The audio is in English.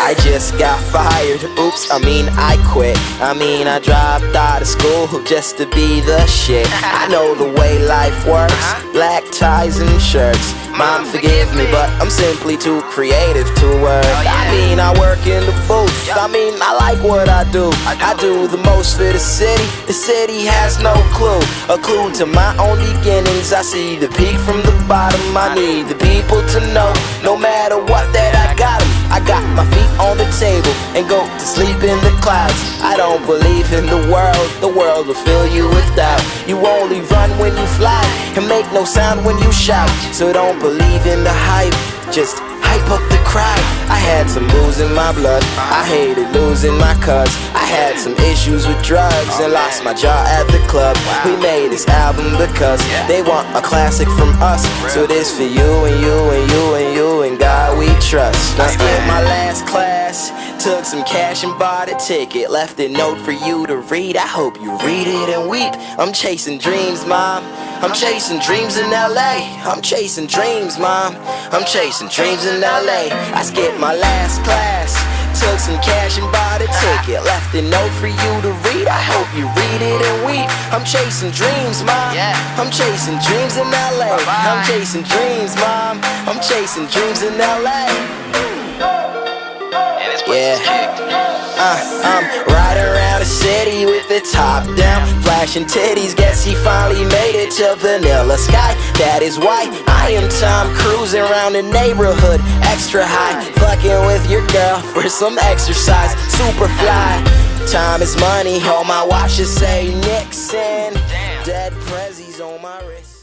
I just got fired, oops, I quit. I dropped out of school just to be the shit. I know the way life works, black ties and shirts. Mom, forgive me, but I'm simply too creative to work. I work in the booth, I like what I do. I do the most for the city has no clue. A clue to my own beginnings, I see the peak from the bottom. I need the people to know, no matter what, that I got 'em. I got my feet on the table and go to sleep in the clouds. I don't believe in the world will fill you with doubt. You only run when you fly and make no sound when you shout. So don't believe in the hype, just hype up the crowd. I had some booze in my blood, I hated losing my cuz. I had some issues with drugs and lost my jaw at the club. We made this album because they want a classic from us. So this for you and you and you and you and God we trust. I skipped my last class, took some cash and bought a ticket, left a note for you to read. I hope you read it and weep. I'm chasing dreams, Mom, I'm chasing dreams in LA. I'm chasing dreams, Mom, I'm chasing dreams in LA. I skipped my last class, took some cash and bought a ticket, left a note for you to read. I hope you read it and weep. I'm chasing dreams, Mom, I'm chasing dreams in LA. I'm chasing dreams, Mom, I'm chasing dreams in LA. I'm riding around the city with the top down, flashing titties, guess he finally made it to Vanilla Sky. That is why I am Tom Cruising around the neighborhood, extra high, fucking with your girl for some exercise, super fly. Time is money, all my watches say Nixon, dead prezzies on my wrist.